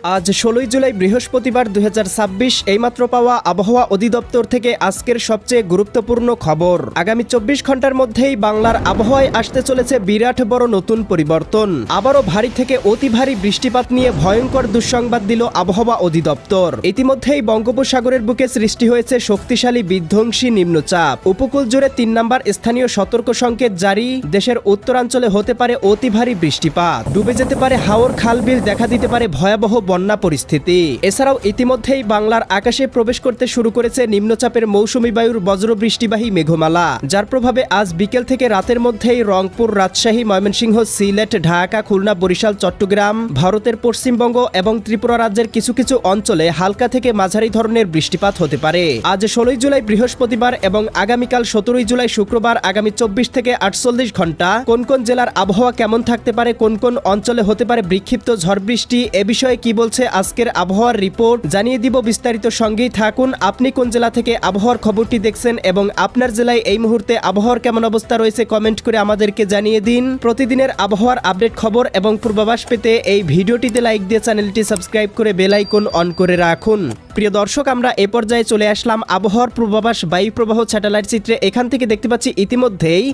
আজ ১৬ জুলাই বৃহস্পতিবার ২০২৬ এইমাত্র পাওয়া আবহাওয়া অধিদপ্তর থেকে আজকের সবচেয়ে গুরুত্বপূর্ণ খবর। আগামী ২৪ ঘন্টার মধ্যেই বাংলার আবহাওয়ায় আসতে চলেছে বিরাট বড় নতুন পরিবর্তন। আবারও ভারী থেকে অতি ভারী বৃষ্টিপাত নিয়ে ভয়ঙ্কর দুঃসংবাদ দিল আবহাওয়া অধিদপ্তর। ইতিমধ্যেই বঙ্গোপসাগরের বুকে সৃষ্টি হয়েছে শক্তিশালী বিধ্বংসী নিম্নচাপ। উপকূল জুড়ে ৩ নম্বর স্থানীয় সতর্ক সংকেত জারি। দেশের উত্তরাঞ্চলে হতে পারে অতি ভারী বৃষ্টিপাত, ডুবে যেতে পারে হাওর খালবিল, দেখা দিতে পারে ভয়াবহ বন্যা পরিস্থিতি। এছাড়াও ইতিমধ্যেই বাংলার আকাশে প্রবেশ করতে শুরু করেছে নিম্নচাপের মৌসুমী বায়ুর বজ্রবৃষ্টিবাহী মেঘমালা, যার প্রভাবে আজ বিকেল থেকে রাতের মধ্যেই রংপুর, রাজশাহী, ময়মনসিংহ, সিলেট, ঢাকা, খুলনা, বরিশাল, চট্টগ্রাম, ভারতের পশ্চিমবঙ্গ এবং ত্রিপুরা রাজ্যের কিছু কিছু অঞ্চলে হালকা থেকে মাঝারি ধরনের বৃষ্টিপাত হতে পারে। আজ ১৬ জুলাই বৃহস্পতিবার এবং আগামীকাল ১৭ জুলাই শুক্রবার আগামী ২৪ থেকে ৪৮ ঘন্টা কোন কোন জেলার আবহাওয়া কেমন থাকতে পারে, কোন কোন অঞ্চলে হতে পারে বিক্ষিপ্ত ঝড় বৃষ্টি, এ বিষয়ে কি বলছে আজকের আবহাওয়ার রিপোর্ট জানিয়ে দিব বিস্তারিত। সঙ্গেই থাকুন। আপনি কোন জেলা থেকে আবহাওয়ার খবরটি দেখছেন এবং আপনার জেলায় এই মুহূর্তে আবহাওয়ার কেমন অবস্থা রয়েছে কমেন্ট করে আমাদেরকে জানিয়ে দিন। প্রতিদিনের আবহাওয়ার আপডেট খবর এবং পূর্বাভাস পেতে এই ভিডিওটিতে লাইক দিয়ে চ্যানেলটি সাবস্ক্রাইব করে বেল আইকন অন করে রাখুন। প্রিয় দর্শক, আমরা এ পর্যায়ে চলে আসলাম আবহাওয়ার পূর্বাভাস বায়ুপ্রবাহ স্যাটেলাইট চিত্রে। এখান থেকে দেখতে পাচ্ছি ইতিমধ্যেই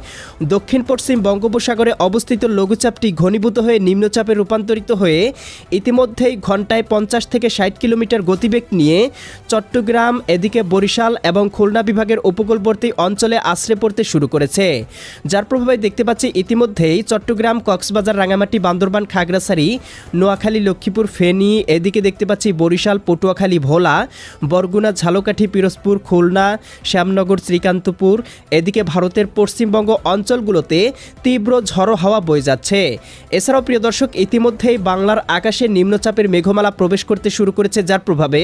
দক্ষিণ পশ্চিম বঙ্গোপসাগরে অবস্থিত লঘুচাপটি ঘনীভূত হয়ে নিম্নচাপে রূপান্তরিত হয়ে ইতিমধ্যেই ঘন্টায় ৫০ থেকে ৬০ কিলোমিটার গতিবেগ নিয়ে চট্টগ্রাম, এদিকে বরিশাল এবং খুলনা বিভাগের উপকূলবর্তী অঞ্চলে আশ্রে পড়তে শুরু করেছে, যার প্রভাবে দেখতে পাচ্ছি ইতিমধ্যেই চট্টগ্রাম, কক্সবাজার, রাঙামাটি, বান্দরবান, খাগড়াছড়ি, নোয়াখালী, লক্ষ্মীপুর, ফেনী, এদিকে দেখতে পাচ্ছি বরিশাল, পটুয়াখালী, ভোলা, বরগুনা, ঝালকাঠি, পিরোজপুর, খুলনা, শ্যামনগর, শ্রীকান্তপুর, এদিকে ভারতের পশ্চিমবঙ্গ অঞ্চলগুলোতে তীব্র ঝড়ো হাওয়া বয়ে যাচ্ছে। এছাড়াও প্রিয় দর্শক, ইতিমধ্যেই বাংলার আকাশে নিম্নচাপের মেঘমালা প্রবেশ করতে শুরু করেছে, যার প্রভাবে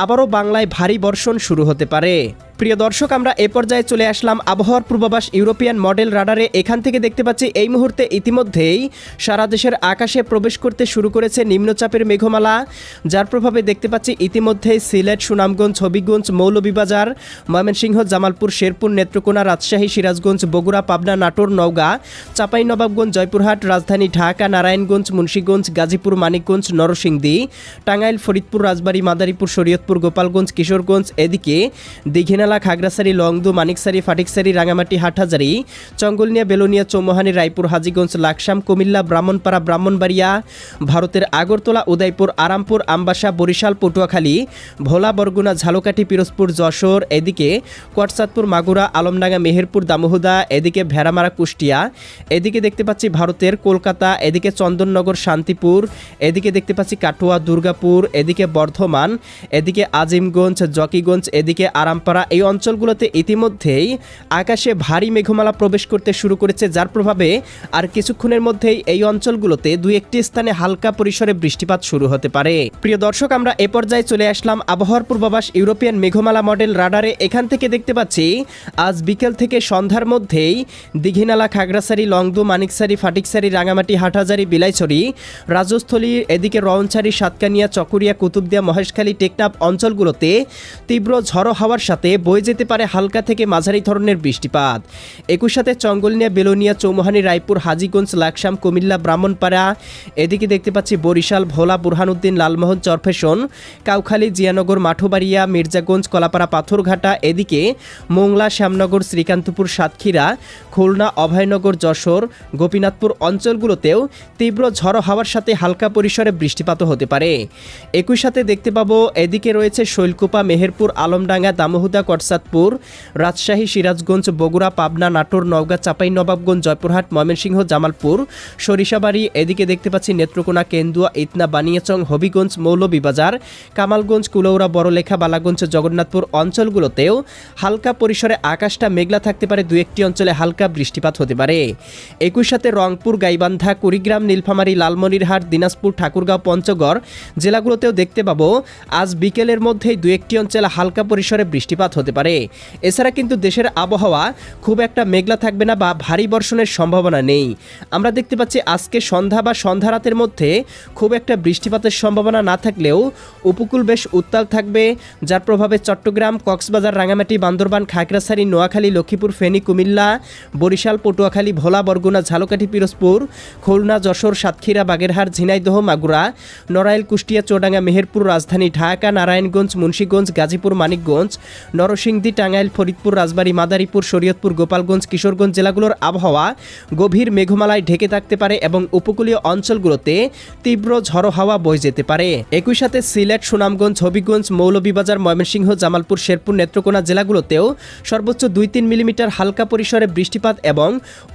আবারও বাংলায় ভারী বর্ষণ শুরু হতে পারে। প্রিয় দর্শক, আমরা এ পর্যায়ে চলে আসলাম আবহাওয়ার পূর্বাভাস ইউরোপিয়ান মডেল রাডারে। এখান থেকে দেখতে পাচ্ছি এই মুহূর্তে ইতিমধ্যেই সারা দেশের আকাশে প্রবেশ করতে শুরু করেছে নিম্নচাপের মেঘমালা, যার প্রভাবে দেখতে পাচ্ছি ইতিমধ্যেই সিলেট, সুনামগঞ্জ, হবিগঞ্জ, মৌলভীবাজার, ময়মনসিংহ, জামালপুর, শেরপুর, নেত্রকোনা, রাজশাহী, সিরাজগঞ্জ, বগুড়া, পাবনা, নাটোর, নওগাঁ, চাঁপাইনবাবগঞ্জ, জয়পুরহাট, রাজধানী ঢাকা, নারায়ণগঞ্জ, মুন্সিগঞ্জ, গাজীপুর, মানিকগঞ্জ, নরসিংদী, টাঙ্গাইল, ফরিদপুর, রাজবাড়ী, মাদারীপুর, শরীয়তপুর, গোপালগঞ্জ, কিশোরগঞ্জ, এদিকে দীঘিনালা, খাগড়াছড়ি, লংদু, মানিকছড়ি, ফাটিকছড়ি, রাঙামাটি, হাটহাজারী, চঙ্গলনিয়া, বেলোনিয়া, চৌমোহানি, রায়পুর, হাজীগঞ্জ, লাকসাম, কুমিল্লা, ব্রাহ্মণপাড়া, ব্রাহ্মণবাড়িয়া, ভারতের আগরতলা, উদয়পুর, আরামপুর, আমবাসা, বরিশাল, পটুয়াখালী, ভোলা, বরগুনা, ঝালকাঠি, পিরোজপুর, যশোর, এদিকে কোটচাঁদপুর, মাগুরা, আলমডাঙ্গা, মেহেরপুর, দামোহদা, এদিকে ভেড়ামারা, কুষ্টিয়া, এদিকে দেখতে পাচ্ছি ভারতের কলকাতা, এদিকে চন্দননগর, শান্তিপুর, এদিকে দেখতে পাচ্ছি কাটোয়া, দুর্গাপুর, এদিকে বর্ধমান, এদিকে আজিমগঞ্জ, জকিগঞ্জ, এদিকে আরামপাড়া, এই অঞ্চলগুলোতে ইতিমধ্যেই আকাশে ভারী মেঘমালা প্রবেশ করতে শুরু করেছে, যার প্রভাবে আর কিছুক্ষণের মধ্যেই এই অঞ্চলগুলোতে দুই একটি স্থানে হালকা পরিসরে বৃষ্টিপাত শুরু হতে পারে। প্রিয় দর্শক, আমরা এ পর্যায়ে চলে আসলাম আবহাওয়ার পূর্বাভাস ইউরোপিয়ান মেঘমালা মডেল রাডারে। এখান থেকে দেখতে পাচ্ছি আজ বিকেল থেকে সন্ধ্যার মধ্যেই দীঘিনালা, খাগড়াছড়ি, লংদু, মানিকছড়ি, ফাটিকছড়ি, রাঙামাটি, হাটহাজারী, বিলাইছড়ি, রাজস্থলী, এদিকে রওনছড়ি, সাতকানিয়া, চকরিয়া, কুতুবদিয়া, মহেশখালী, টেকনাফ অঞ্চলগুলোতে তীব্র ঝড়ো হাওয়ার সাথে বয়ে যেতে পারে হালকা থেকে মাঝারি ধরনের বৃষ্টিপাত। একই সাথে চঙ্গলনিয়া, বেলোনিয়া, চৌমোহানি, রায়পুর, হাজীগঞ্জ, লাকসাম, কুমিল্লা, ব্রাহ্মণপাড়া, এদিকে দেখতে পাচ্ছি বরিশাল, ভোলা, বুরহানুদ্দিন, লালমোহন, চরফেশন, কাউখালী, জিয়ানগর, মাঠুবাড়িয়া, মির্জাগঞ্জ, কলাপাড়া, পাথরঘাটা, এদিকে মোংলা, শ্যামনগর, শ্রীকান্তপুর, সাতক্ষীরা, খুলনা, অভয়নগর, যশোর, গোপীনাথপুর অঞ্চলগুলোতেও তীব্র ঝড়ো হাওয়ার সাথে হালকা পরিসরে বৃষ্টিপাতও হতে পারে। একই সাথে দেখতে পাবো এদিকে রয়েছে শৈলকুপা, মেহেরপুর, আলমডাঙ্গা, দামোহদা, কোটচাঁদপুর, রাজশাহী, সিরাজগঞ্জ, বগুড়া, পাবনা, নাটোর, নওগাঁ, চাঁপাইনবাবগঞ্জ, জয়পুরহাট, ময়মনসিংহ, জামালপুর, সরিষাবাড়ি, এদিকে দেখতে পাচ্ছি নেত্রকোনা, কেন্দুয়া, ইতনা, বানিয়াচং, হবিগঞ্জ, মৌলভীবাজার, কামালগঞ্জ, কুলৌরা, বড়লেখা, বালাগঞ্জ, জগন্নাথপুর অঞ্চলগুলোতেও হালকা পরিসরে আকাশটা মেঘলা থাকতে পারে, দু একটি অঞ্চলে হালকা বৃষ্টিপাত হতে পারে। একই সাথে রংপুর, গাইবান্ধা, কুড়িগ্রাম, নীলফামারী, লালমনিরহাট, দিনাজপুর, ঠাকুরগাঁও, পঞ্চগড় জেলাগুলোতেও দেখতে পাবো আজ বিকেলের মধ্যেই দু একটি অঞ্চলে হালকা পরিসরে বৃষ্টিপাত হতে হতে পারে। এছাড়া কিন্তু দেশের আবহাওয়া খুব একটা মেঘলা থাকবে না বা ভারী বর্ষণের সম্ভাবনা নেই। আমরা দেখতে পাচ্ছি আজকে সন্ধ্যা বা সন্ধ্যা রাতের মধ্যে খুব একটা বৃষ্টিপাতের সম্ভাবনা না থাকলেও উপকূল বেশ উত্তাল থাকবে, যার প্রভাবে চট্টগ্রাম, কক্সবাজার, রাঙামাটি, বান্দরবান, খাগড়াছড়ি, নোয়াখালী, লক্ষ্মীপুর, ফেনী, কুমিল্লা, বরিশাল, পটুয়াখালী, ভোলা, বরগুনা, ঝালকাঠি, পিরোজপুর, খুলনা, যশোর, সাতক্ষীরা, বাগেরহাট, ঝিনাইদহ, মাগুরা, নড়াইল, কুষ্টিয়া, চুয়াডাঙ্গা, মেহেরপুর, রাজধানী ঢাকা, নারায়ণগঞ্জ, মুন্সিগঞ্জ, গাজীপুর, মানিকগঞ্জ, নরসিংদী, টাঙ্গাইল, ফরিদপুর, রাজবাড়ী, মাদারীপুর, শরীয়তপুর, গোপালগঞ্জ, কিশোরগঞ্জ জেলাগুলোর আবহাওয়া গভীর মেঘমালায় ঢেকে থাকতে পারে এবং উপকূলীয় অঞ্চলগুলোতে তীব্র ঝড়ো হাওয়া বয়ে যেতে পারে। একই সাথে সিলেট, সুনামগঞ্জ, হবিগঞ্জ, মৌলভীবাজার, ময়মনসিংহ, জামালপুর, শেরপুর, নেত্রকোনা জেলাগুলোতেও সর্বোচ্চ 2-3 মিলিমিটার হালকা পরিসরে বৃষ্টিপাত এবং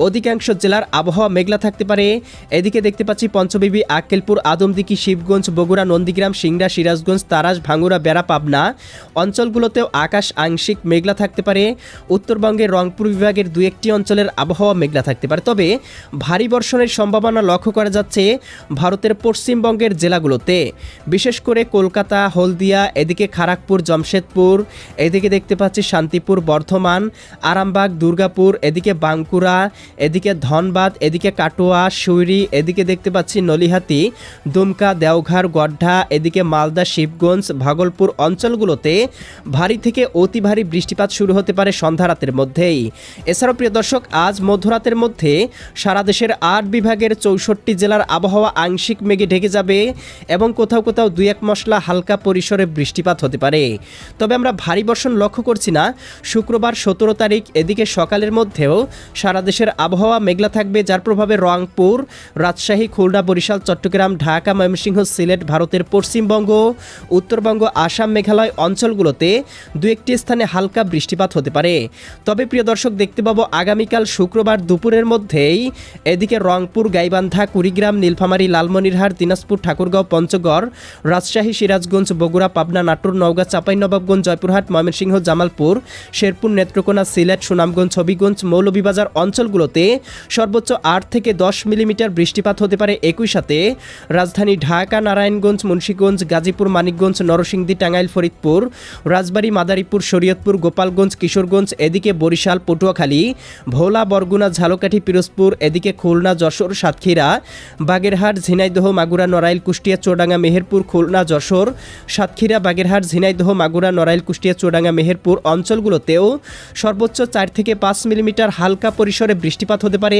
অধিকাংশ জেলার আবহাওয়া মেঘলা থাকতে পারে। এদিকে দেখতে পাচ্ছি পঞ্চবিবি, আক্কেলপুর, আদমদিঘি, শিবগঞ্জ, বগুড়া, নন্দীগ্রাম, সিংড়া, সিরাজগঞ্জ, তারাস, ভাঙ্গুড়া, বেড়া, পাবনা অঞ্চলগুলোতেও আকাশ আংশিক মেঘলা থাকতে পারে। উত্তরবঙ্গের রংপুর বিভাগের 2-1টি অঞ্চলের আবহাওয়া মেঘলা থাকতে পারে। তবে ভারী বর্ষণের সম্ভাবনা লক্ষ্য করা যাচ্ছে ভারতের পশ্চিমবঙ্গের জেলাগুলোতে, বিশেষ করে কলকাতা, হলদিয়া, এদিকে খড়গপুর, জামশেদপুর, এদিকে দেখতে পাচ্ছি শান্তিপুর, বর্ধমান, আরামবাগ, দুর্গাপুর, এদিকে বাঁকুড়া, এদিকে ধনবাদ, এদিকে কাটোয়া, সুইরি, এদিকে দেখতে পাচ্ছি নলিহাটি, দুমকা, দেওঘর, গড্ডা, এদিকে মালদা, শিবগঞ্জ, ভাগলপুর অঞ্চলগুলোতে ভারী থেকে অতি ভারী বৃষ্টিপাত শুরু হতে পারে সন্ধ্যা রাতের মধ্যেই। এছাড়াও প্রিয় দর্শক, আজ মধ্যরাতের মধ্যে সারা দেশের 8 বিভাগের 64 জেলার আবহাওয়া আংশিক মেঘে ঢেকে যাবে এবং কোথাও কোথাও 2-1 মশলা হালকা পরিসরে বৃষ্টিপাত হতে পারে। তবে আমরা ভারী বর্ষণ লক্ষ্য করছি না। শুক্রবার 17 তারিখ এদিকে সকালের মধ্যেও সারা দেশের আবহাওয়া মেঘলা থাকবে, যার প্রভাবে রংপুর, রাজশাহী, খুলনা, বরিশাল, চট্টগ্রাম, ঢাকা, ময়মনসিংহ, সিলেট, ভারতের পশ্চিমবঙ্গ, উত্তরবঙ্গ, আসাম, মেঘালয় অঞ্চলগুলোতে 2-1টি স্থানে হালকা বৃষ্টিপাত হতে পারে। তবে প্রিয় দর্শক, দেখতে পাবো আগামীকাল শুক্রবার দুপুরের মধ্যেই এদিকে রংপুর, গাইবান্ধা, কুড়িগ্রাম, নীলফামারী, লালমনিরহাট, দিনাজপুর, ঠাকুরগাঁও, পঞ্চগড়, রাজশাহী, সিরাজগঞ্জ, বগুড়া, পাবনা, নাটোর, নওগাঁ, চাঁপাইনবাবগঞ্জ, জয়পুরহাট, ময়মনসিংহ, জামালপুর, শেরপুর, নেত্রকোনা, সিলেট, সুনামগঞ্জ, হবিগঞ্জ, মৌলভীবাজার অঞ্চলগুলোতে সর্বোচ্চ 8 থেকে 10 মিলিমিটার বৃষ্টিপাত হতে পারে। একই সাথে রাজধানী ঢাকা, নারায়ণগঞ্জ, মুন্সিগঞ্জ, গাজীপুর, মানিকগঞ্জ, নরসিংদী, টাঙ্গাইল, ফরিদপুর, রাজবাড়ী, মাদারীপুর, শরীয়তপুর, গোপালগঞ্জ, কিশোরগঞ্জ, এদিকে বরিশাল, পটুয়াখালী, ভোলা, বরগুনা, ঝালকাঠি, পিরোজপুর, এদিকে খুলনা, যশোর, সাতক্ষীরা, বাগেরহাট, ঝিনাইদহ, মাগুরা, নড়াইল, কুষ্টিয়া, চুয়াডাঙ্গা, মেহেরপুর, খুলনা, যশোর, সাতক্ষীরা, বাগেরহাট, ঝিনাইদহ, মাগুরা, নড়াইল, কুষ্টিয়া, চুয়াডাঙ্গা, মেহেরপুর অঞ্চলগুলোতেও সর্বোচ্চ 4 থেকে 5 মিলিমিটার হালকা পরিসরে বৃষ্টিপাত হতে পারে।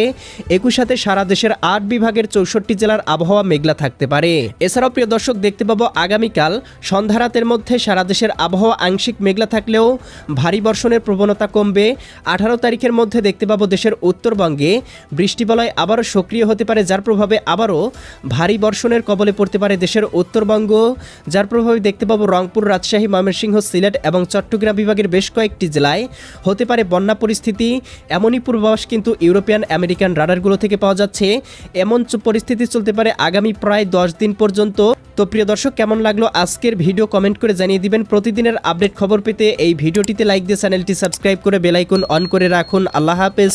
একই সাথে সারা দেশের 8 বিভাগের 64 জেলার আবহাওয়া মেঘলা থাকতে পারে। এছাড়াও প্রিয় দর্শক, দেখতে পাবো আগামীকাল সন্ধ্যা রাতের মধ্যে সারা দেশের আবহাওয়া আংশিক মেঘলা থাকলেও ভারী বর্ষণের প্রবণতা কমবে। 18 তারিখের মধ্যে দেখতে পাবো দেশের উত্তরবঙ্গে বৃষ্টিবলয় আবারও সক্রিয় হতে পারে, যার প্রভাবে আবারও ভারী বর্ষণের কবলে পড়তে পারে দেশের উত্তরবঙ্গ, যার প্রভাবে দেখতে পাবো রংপুর, রাজশাহী, ময়মনসিংহ, সিলেট এবং চট্টগ্রাম বিভাগের বেশ কয়েকটি জেলায় হতে পারে বন্যা পরিস্থিতি। এমনই পূর্বাভাস কিন্তু ইউরোপিয়ান আমেরিকান রাডারগুলো থেকে পাওয়া যাচ্ছে। এমন পরিস্থিতি চলতে পারে আগামী প্রায় 10 দিন পর্যন্ত। তো প্রিয় দর্শক, কেমন লাগলো আজকের ভিডিও কমেন্ট করে জানিয়ে দিবেন। প্রতিদিনের আপডেট খবর পেতে এই ভিডিওটিতে লাইক দিয়ে চ্যানেলটি সাবস্ক্রাইব করে বেল আইকন অন করে রাখুন। আল্লাহ হাফেজ।